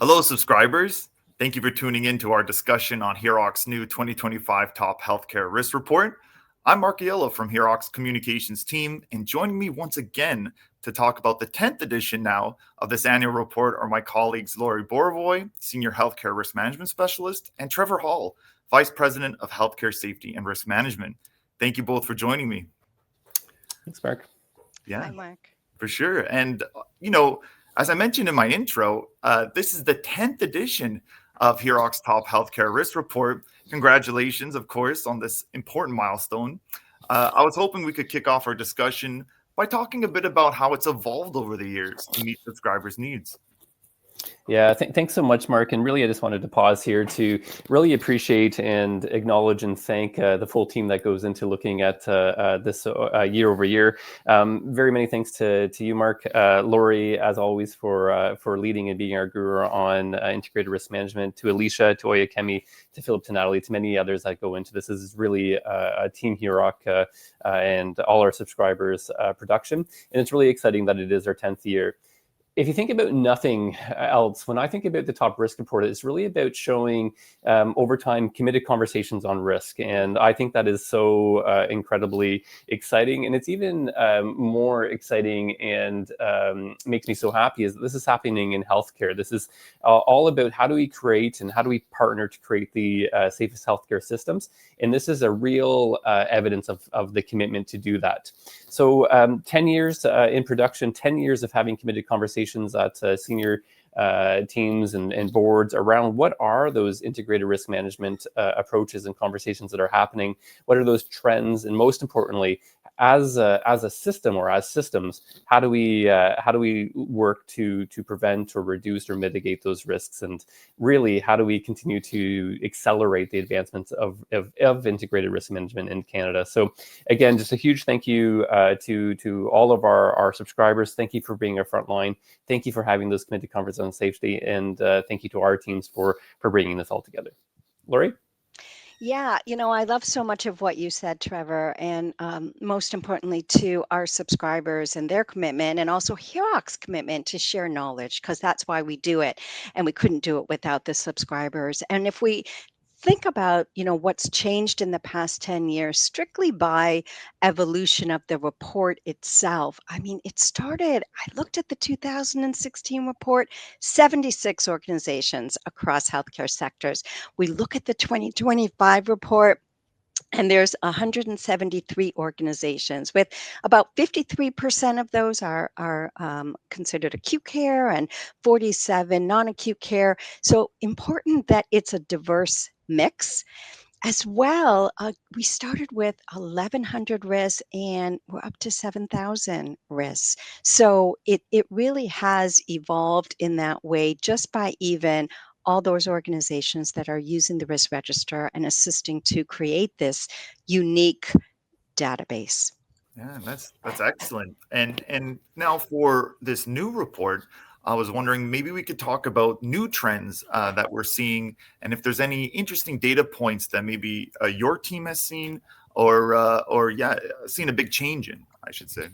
Hello, subscribers. Thank you for tuning in to our discussion on HIROC's new 2025 Top Healthcare Risk Report. I'm Marc Aiello from HIROC's communications team, and joining me once again to talk about the 10th edition now of this annual report are my colleagues Lori Borovoy, Senior Healthcare Risk Management Specialist, and Trevor Hall, Vice President of Healthcare Safety and Risk Management. Thank you both for joining me. Thanks, Marc. Yeah, Hi, Marc. for sure. And, as I mentioned in my intro, this is the 10th edition of HIROC's Top Healthcare Risk Report. Congratulations, of course, on this important milestone. I was hoping we could kick off our discussion by talking a bit about how it's evolved over the years to meet subscribers' needs. Yeah, thanks so much, Marc. And really, I just wanted to pause here to really appreciate and acknowledge and thank the full team that goes into looking at this year over year. Very many thanks to you, Marc, Lori, as always, for leading and being our guru on integrated risk management, to Alicia, to Oya Kemi, to Philip, to Natalie, to many others that go into this. This is really a Team HIROC and all our subscribers' production. And it's really exciting that it is our 10th year. If you think about nothing else, when I think about the Top Risk Report, it's really about showing over time committed conversations on risk. And I think that is so incredibly exciting. And it's even more exciting and makes me so happy is that this is happening in healthcare. This is all about how do we create and how do we partner to create the safest healthcare systems. And this is a real evidence of the commitment to do that. So 10 years in production, 10 years of having committed conversations at senior teams and boards around what are those integrated risk management approaches and conversations that are happening, what are those trends, and most importantly, as a system or as systems, how do we work to prevent or reduce or mitigate those risks, and really how do we continue to accelerate the advancements of integrated risk management in Canada? So again, just a huge thank you to all of our subscribers. Thank you for being our front line. Thank you for having those committed conversations on safety, and thank you to our teams for bringing this all together. Lori? Yeah, I love so much of what you said, Trevor, and most importantly to our subscribers and their commitment, and also HIROC's commitment to share knowledge, because that's why we do it, and we couldn't do it without the subscribers. And if we think about, what's changed in the past 10 years, strictly by evolution of the report itself. I mean, I looked at the 2016 report, 76 organizations across healthcare sectors. We look at the 2025 report, and there's 173 organizations, with about 53% of those are considered acute care and 47 non-acute care. So important that it's a diverse mix. As well, we started with 1,100 risks and we're up to 7,000 risks. So it really has evolved in that way, just by even all those organizations that are using the risk register and assisting to create this unique database. Yeah, that's excellent. And now for this new report, I was wondering maybe we could talk about new trends that we're seeing, and if there's any interesting data points that maybe your team has seen, or seen a big change in, I should say.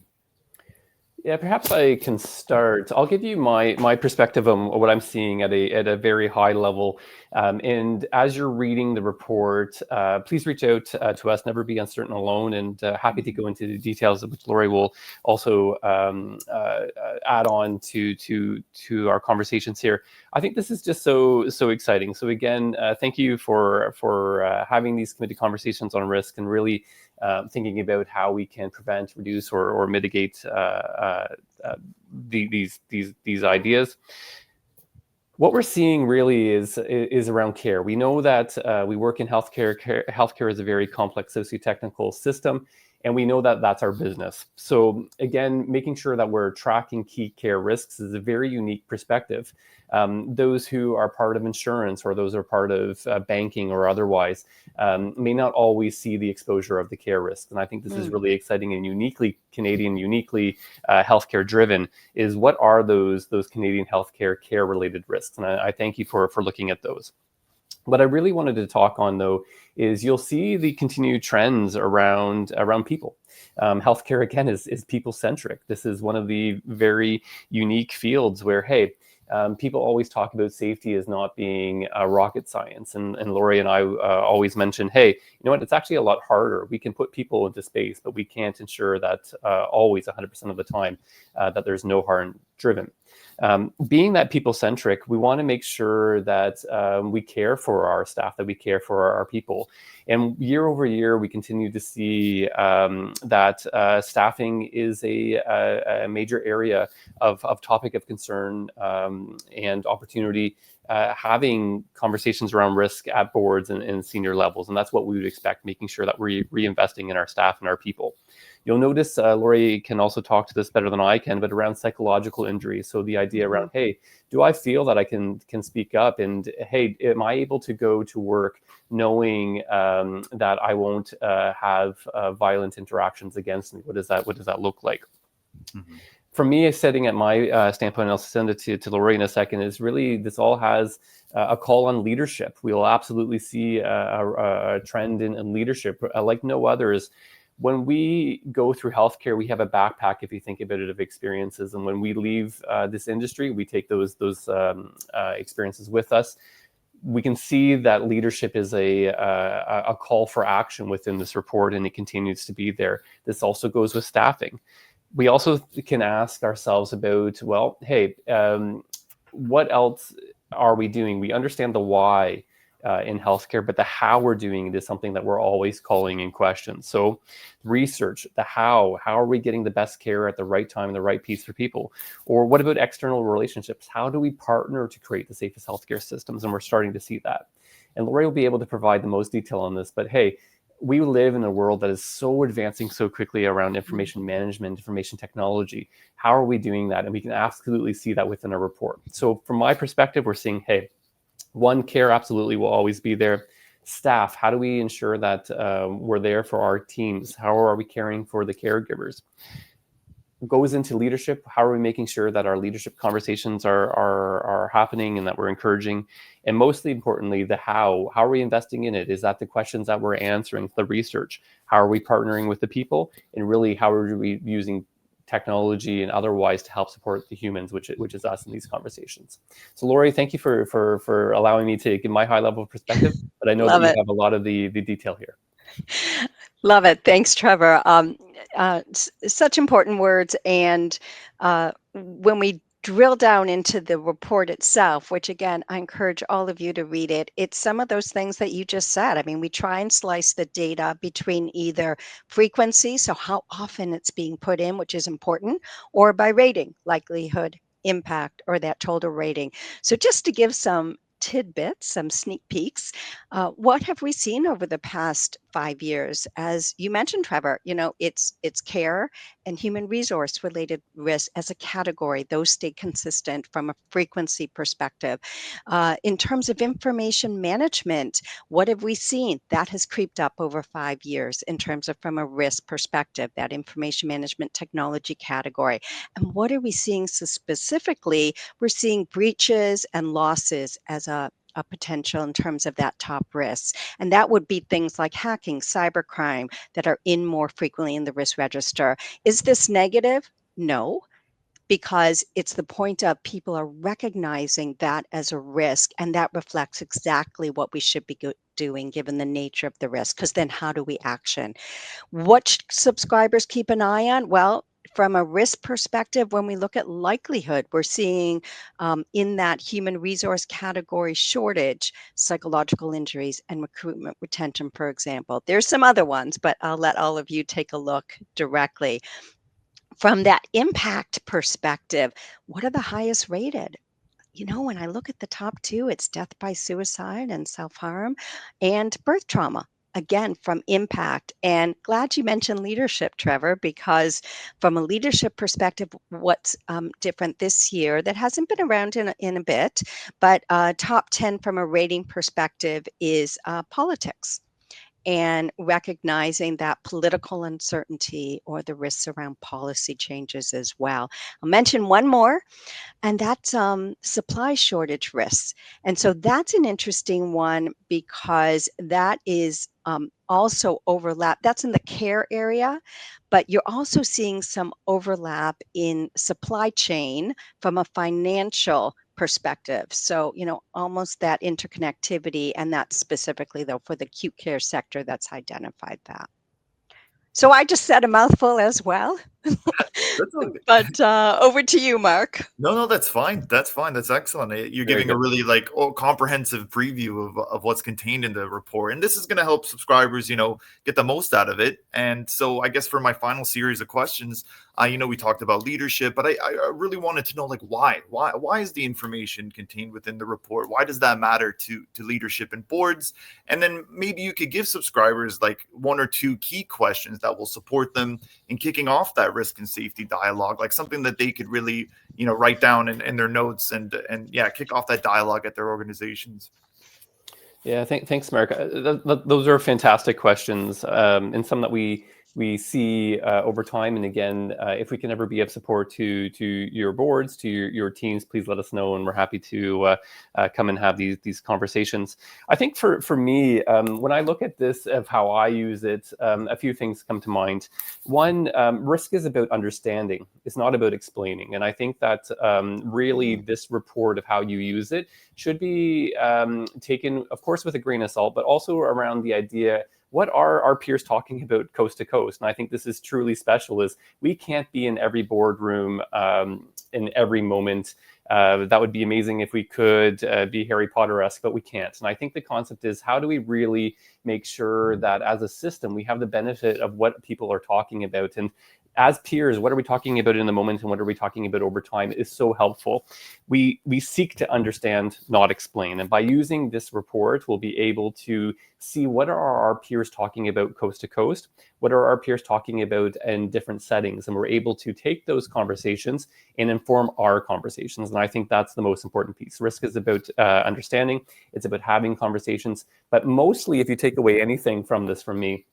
Yeah, perhaps I can start. I'll give you my perspective on what I'm seeing at a very high level. And as you're reading the report, please reach out to us. Never be uncertain alone. And happy to go into the details, of which Lori will also add on to our conversations here. I think this is just so exciting. So again, thank you for having these committed conversations on risk, and really thinking about how we can prevent, reduce, or mitigate these ideas. What we're seeing really is around care. We know that we work in healthcare. Healthcare is a very complex socio-technical system, and we know that that's our business. So again, making sure that we're tracking key care risks is a very unique perspective. Those who are part of insurance, or those who are part of banking or otherwise, may not always see the exposure of the care risks. And I think this is really exciting and uniquely Canadian, uniquely healthcare driven, is what are those Canadian healthcare care-related risks? And I thank you for looking at those. What I really wanted to talk on, though, is you'll see the continued trends around people. Healthcare, again, is people-centric. This is one of the very unique fields where, hey, People always talk about safety as not being rocket science. And Lori and I always mention, hey, you know what, it's actually a lot harder. We can put people into space, but we can't ensure that always 100% of the time that there's no harm driven. Being that people-centric, we want to make sure that we care for our staff, that we care for our people. And year over year, we continue to see that staffing is a major area of topic of concern and opportunity, having conversations around risk at boards and senior levels. And that's what we would expect, making sure that we're reinvesting in our staff and our people. You'll notice Lori can also talk to this better than I can, but around psychological injuries. So the idea around, hey, do I feel that I can speak up? And hey, am I able to go to work knowing that I won't have violent interactions against me? What does that look like? Mm-hmm. For me, sitting at my standpoint, and I'll send it to Lori in a second, is really this all has a call on leadership. We will absolutely see a trend in leadership like no others. When we go through healthcare, we have a backpack, if you think about it, of experiences. And when we leave this industry, we take those experiences with us. We can see that leadership is a call for action within this report, and it continues to be there. This also goes with staffing. We also can ask ourselves about, well, hey, what else are we doing? We understand the why in healthcare, but the how we're doing it is something that we're always calling in question. So research, the how are we getting the best care at the right time and the right piece for people? Or what about external relationships? How do we partner to create the safest healthcare systems? And we're starting to see that. And Lori will be able to provide the most detail on this, but hey, we live in a world that is so advancing so quickly around information management, information technology. How are we doing that? And we can absolutely see that within our report. So from my perspective, we're seeing, hey, one, care absolutely will always be there. Staff, how do we ensure that we're there for our teams? How are we caring for the caregivers? Goes into leadership. How are we making sure that our leadership conversations are happening and that we're encouraging? And mostly importantly, the how are we investing in it? Is that the questions that we're answering, the research? How are we partnering with the people? And really, how are we using technology and otherwise to help support the humans, which is us in these conversations? So Lori, thank you for allowing me to give my high level perspective, but I know that you have a lot of the detail here. Love it. Thanks, Trevor. Such important words. And when we drill down into the report itself, which again, I encourage all of you to read it, it's some of those things that you just said. I mean, we try and slice the data between either frequency, so how often it's being put in, which is important, or by rating, likelihood, impact, or that total rating. So just to give some tidbits, some sneak peeks. What have we seen over the past 5 years? As you mentioned, Trevor, it's care and human resource related risk as a category. Those stay consistent from a frequency perspective. In terms of information management, what have we seen? That has creeped up over 5 years in terms of from a risk perspective, that information management technology category. And what are we seeing so specifically? We're seeing breaches and losses as a potential in terms of that top risk. And that would be things like hacking, cybercrime that are in more frequently in the risk register. Is this negative? No, because it's the point of people are recognizing that as a risk, and that reflects exactly what we should be doing given the nature of the risk. Because then how do we action? What subscribers keep an eye on? Well, from a risk perspective, when we look at likelihood, we're seeing in that human resource category shortage, psychological injuries, and recruitment retention, for example. There's some other ones, but I'll let all of you take a look directly. From that impact perspective, what are the highest rated? When I look at the top two, it's death by suicide and self-harm and birth trauma. Again, from impact. And glad you mentioned leadership, Trevor, because from a leadership perspective, what's different this year that hasn't been around in a bit, but top 10 from a rating perspective is politics. And recognizing that political uncertainty or the risks around policy changes as well. I'll mention one more, and that's supply shortage risks. And so that's an interesting one because that is also overlap. That's in the care area, but you're also seeing some overlap in supply chain from a financial perspective. So, almost that interconnectivity, and that's specifically though for the acute care sector that's identified that. So I just said a mouthful as well. That's okay. But over to you, Mark. No, that's fine. That's fine. That's excellent. You're Very giving a good. really comprehensive preview of what's contained in the report, and this is going to help subscribers, get the most out of it. And so, I guess for my final series of questions, we talked about leadership, but I really wanted to know, why is the information contained within the report? Why does that matter to leadership and boards? And then maybe you could give subscribers like one or two key questions that will support them in kicking off that risk and safety dialogue, like something that they could really write down in their notes and kick off that dialogue at their organizations. Yeah, thanks, Mark. Those are fantastic questions, and some that we see over time. And again, if we can ever be of support to your boards, to your teams, please let us know, and we're happy to come and have these conversations. I think for me, when I look at this of how I use it, a few things come to mind. One, risk is about understanding. It's not about explaining. And I think that really this report of how you use it should be taken, of course, with a grain of salt, but also around the idea, what are our peers talking about coast to coast? And I think this is truly special, is we can't be in every boardroom in every moment. That would be amazing if we could be Harry Potter-esque, but we can't. And I think the concept is, how do we really make sure that as a system, we have the benefit of what people are talking about? And as peers, what are we talking about in the moment, and what are we talking about over time is so helpful. We seek to understand, not explain. And by using this report, we'll be able to see what are our peers talking about coast to coast, what are our peers talking about in different settings, and we're able to take those conversations and inform our conversations. And I think that's the most important piece. Risk is about understanding. It's about having conversations. But mostly, if you take away anything from this from me,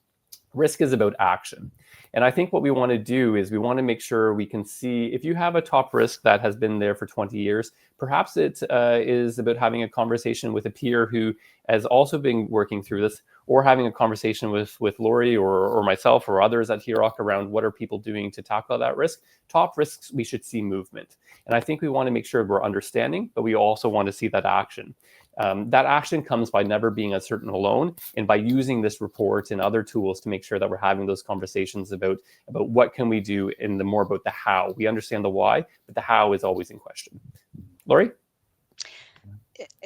risk is about action. And I think what we want to do is we want to make sure we can see, if you have a top risk that has been there for 20 years, perhaps it is about having a conversation with a peer who has also been working through this, or having a conversation with Lori or myself or others at HIROC around what are people doing to tackle that risk. Top risks, we should see movement. And I think we want to make sure we're understanding, but we also want to see that action. That action comes by never being uncertain alone, and by using this report and other tools to make sure that we're having those conversations about what can we do, and the more about the how. We understand the why, but the how is always in question. Lori?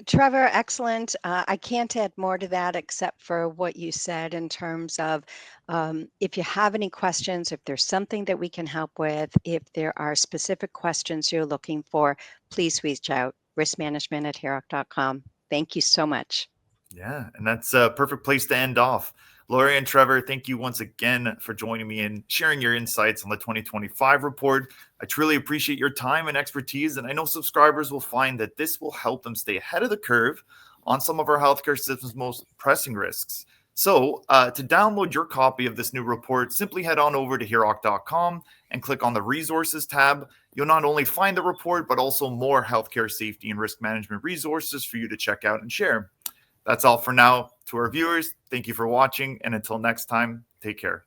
Trevor, excellent. I can't add more to that except for what you said in terms of if you have any questions, if there's something that we can help with, if there are specific questions you're looking for, please reach out. riskmanagement@hiroc.com. Thank you so much. Yeah, and that's a perfect place to end off. Lori and Trevor, thank you once again for joining me and sharing your insights on the 2025 report. I truly appreciate your time and expertise, and I know subscribers will find that this will help them stay ahead of the curve on some of our healthcare system's most pressing risks. So to download your copy of this new report, simply head on over to HIROC.com and click on the resources tab. You'll not only find the report, but also more healthcare safety and risk management resources for you to check out and share. That's all for now. To our viewers, thank you for watching, and until next time, take care.